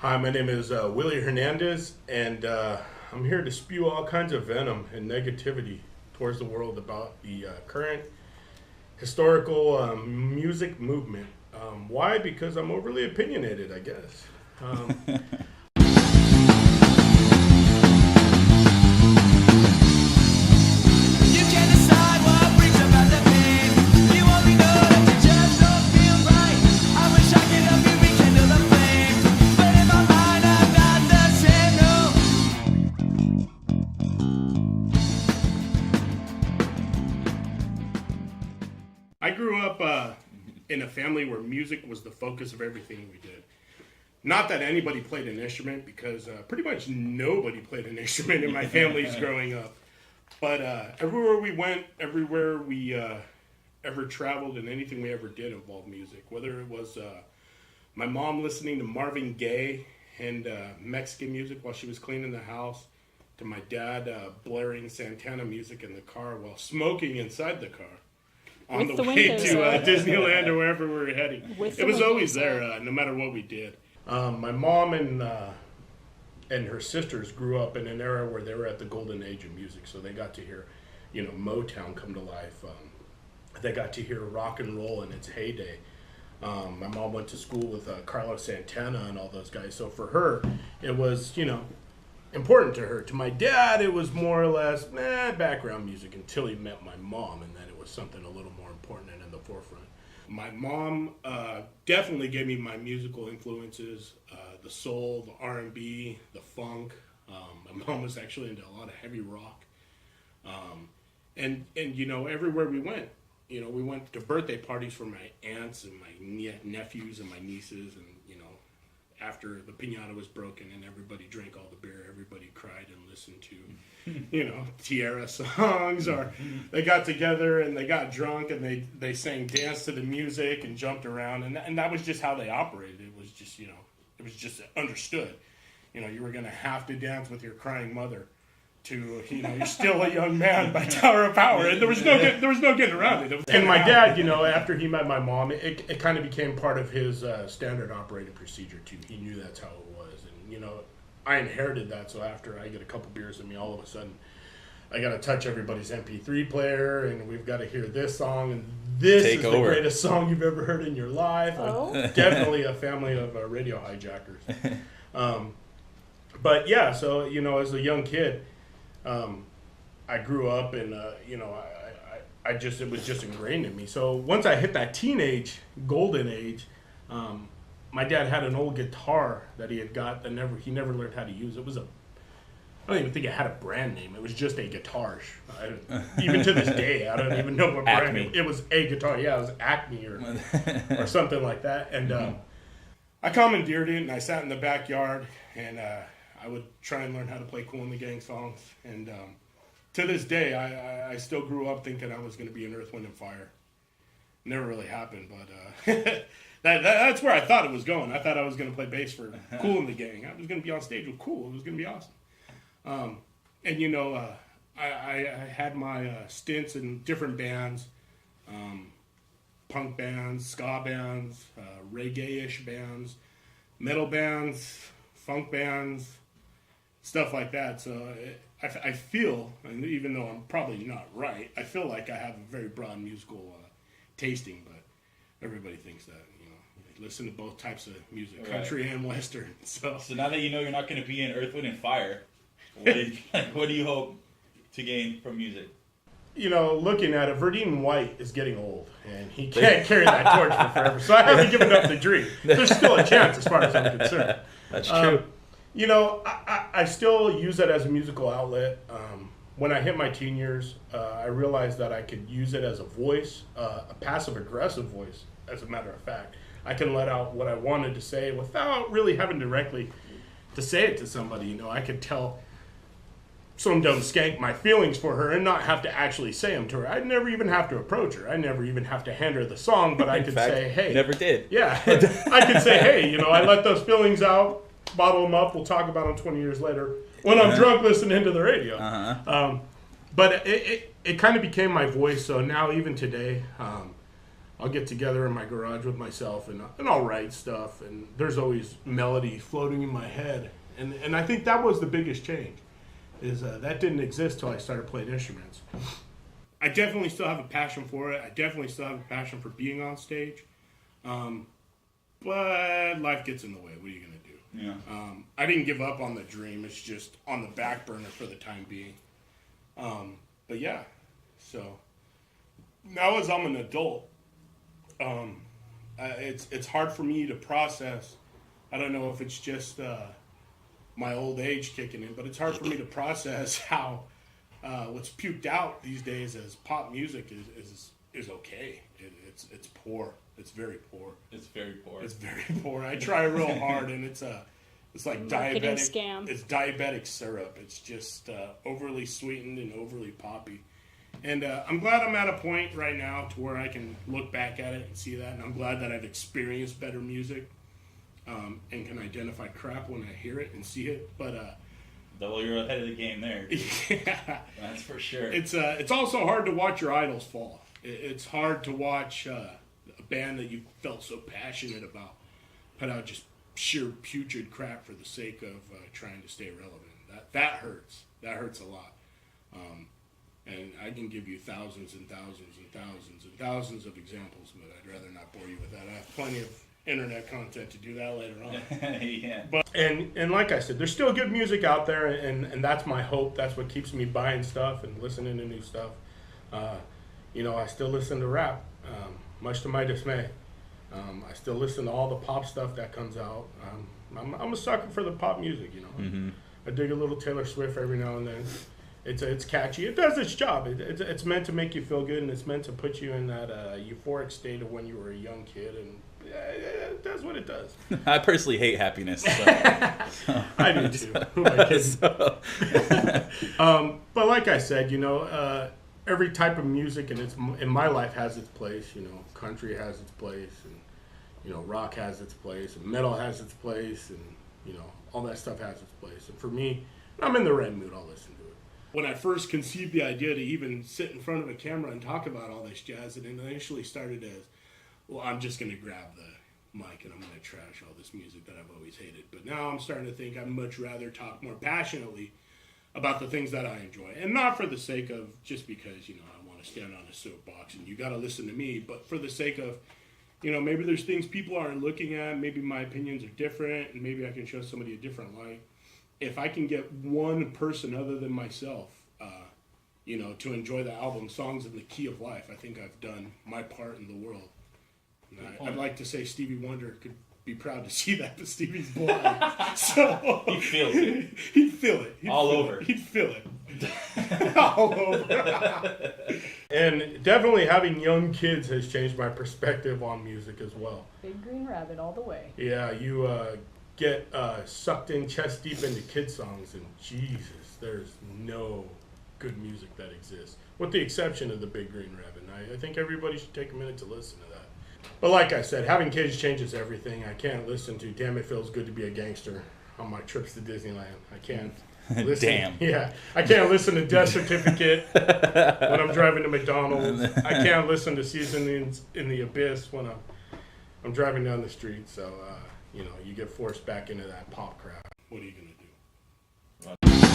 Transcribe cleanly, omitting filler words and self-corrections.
Hi, my name is Willie Hernandez, and I'm here to spew all kinds of venom and negativity towards the world about the current historical music movement. Why? Because I'm overly opinionated, I guess. You can't decide what brings about the pain. You only know that you just don't feel right. I wish I could help you rekindle the flame, but in my mind I'm not the same. I grew up in a family where music was the focus of everything we did. Not that anybody played an instrument, because pretty much nobody played an instrument in my family's growing up. But everywhere we went, everywhere we ever traveled, and anything we ever did involved music. Whether it was my mom listening to Marvin Gaye and Mexican music while she was cleaning the house, to my dad blaring Santana music in the car while smoking inside the car on With the the way windows to up. Disneyland or wherever we were heading. With It the was always windows there, no matter what we did. My mom and her sisters grew up in an era where they were at the golden age of music, so they got to hear, Motown come to life. They got to hear rock and roll in its heyday. My mom went to school with Carlos Santana and all those guys, so for her, it was, important to her. To my dad, it was more or less background music until he met my mom, and then it was something a little more important and in the forefront. My mom definitely gave me my musical influences, the soul, the R&B, the funk. My mom was actually into a lot of heavy rock. And everywhere we went, we went to birthday parties for my aunts and my nephews and my nieces, and after the piñata was broken and everybody drank all the beer, everybody cried and listened to, Tierra songs, or they got together and they got drunk and they sang dance to the music and jumped around, and that was just how they operated. It was just, it was just understood. You were going to have to dance with your crying mother to, you're still a young man by Tower of Power, and there was no getting around it. And my dad, after he met my mom, it kind of became part of his standard operating procedure too. He knew that's how it was, and I inherited that. So after I get a couple beers in me, all of a sudden, I got to touch everybody's MP3 player, and we've got to hear this song, and this is the greatest song you've ever heard in your life. Oh. Definitely a family of radio hijackers. But yeah, so as a young kid, I grew up, and I just, it was just ingrained in me. So once I hit that teenage golden age, my dad had an old guitar that he had got that he never learned how to use. It was I don't even think it had a brand name. It was just a guitar. Even to this day, I don't even know what brand Acme. it was. A guitar, yeah, it was Acme or something like that. And I commandeered it, and I sat in the backyard, and I would try and learn how to play Cool and the Gang songs. And to this day, I still grew up thinking I was going to be in Earth, Wind, and Fire. Never really happened, but that's where I thought it was going. I thought I was going to play bass for Cool and the Gang. I was going to be on stage with Cool. It was going to be awesome. I had my stints in different bands, punk bands, ska bands, reggae-ish bands, metal bands, funk bands, stuff like that. So I feel, and even though I'm probably not right, I feel like I have a very broad musical tasting, but everybody thinks that, I listen to both types of music, country and western. So now that you're not going to be in Earth, Wind, and Fire, what do you hope to gain from music? Looking at it, Verdine White is getting old, and he can't carry that torch for forever. So I haven't given up the dream. There's still a chance, as far as I'm concerned. That's true. I still use it as a musical outlet. When I hit my teen years, I realized that I could use it as a voice, a passive-aggressive voice, as a matter of fact. I can let out what I wanted to say without really having directly to say it to somebody. I could tell some dumb skank my feelings for her and not have to actually say them to her. I'd never even have to approach her. I'd never even have to hand her the song, but I could say, hey. Never did. Yeah. I could say, hey, I let those feelings out, bottle them up, we'll talk about them 20 years later when I'm drunk listening to the radio. But it kind of became my voice, so now even today, I'll get together in my garage with myself and I'll write stuff, and there's always melody floating in my head. And I think that was the biggest change, is that didn't exist till I started playing instruments. I definitely still have a passion for it. I definitely still have a passion for being on stage. But life gets in the way. What are you going to do? Yeah. I didn't give up on the dream. It's just on the back burner for the time being. But yeah, so now as I'm an adult, it's hard for me to process. I don't know if it's just my old age kicking in, but it's hard for me to process how what's puked out these days as pop music is okay. It's poor. It's very poor. It's very poor. It's very poor. I try real hard, and it's like marketing diabetic scam. It's diabetic syrup. It's just overly sweetened and overly poppy. And I'm glad I'm at a point right now to where I can look back at it and see that. And I'm glad that I've experienced better music and can identify crap when I hear it and see it. But Well, you're ahead of the game there. yeah, That's for sure. it's also hard to watch your idols fall. It's hard to watch a band that you felt so passionate about put out just sheer putrid crap for the sake of trying to stay relevant. That hurts. That hurts a lot. And I can give you thousands and thousands and thousands and thousands of examples, but I'd rather not bore you with that. I have plenty of internet content to do that later on. Yeah. But and like I said, there's still good music out there, and that's my hope. That's what keeps me buying stuff and listening to new stuff. I still listen to rap, much to my dismay. I still listen to all the pop stuff that comes out. I'm a sucker for the pop music, Mm-hmm. I dig a little Taylor Swift every now and then. It's catchy. It does its job. It's meant to make you feel good, and it's meant to put you in that euphoric state of when you were a young kid, and it does what it does. I personally hate happiness. So. I do too. Who am I kidding? But like I said, every type of music in my life has its place. Country has its place, and rock has its place, and metal has its place, and all that stuff has its place. And for me, when I'm in the right mood, I'll listen to it. When I first conceived the idea to even sit in front of a camera and talk about all this jazz, it initially started as, well, I'm just going to grab the mic and I'm going to trash all this music that I've always hated. But now I'm starting to think I'd much rather talk more passionately about the things that I enjoy. And not for the sake of just because, I want to stand on a soapbox and you got to listen to me, but for the sake of, maybe there's things people aren't looking at, maybe my opinions are different, and maybe I can show somebody a different light. If I can get one person other than myself, to enjoy the album Songs in the Key of Life, I think I've done my part in the world. I'd like to say Stevie Wonder could be proud to see that, but Stevie's blind. So He feels it. He'd feel it. All over. He'd feel it. All over. And definitely having young kids has changed my perspective on music as well. Big Green Rabbit all the way. Yeah, you get sucked in chest deep into kid songs, and Jesus, there's no good music that exists, with the exception of the Big Green Rabbit. And I think everybody should take a minute to listen to that. But like I said, having kids changes everything. I can't listen to Damn It Feels Good to Be a Gangster on my trips to Disneyland. I can't listen. Damn. Yeah, I can't listen to Death Certificate when I'm driving to McDonald's. I can't listen to Seasons in the Abyss when I'm driving down the street. So, you get forced back into that pop crap. What are you going to do?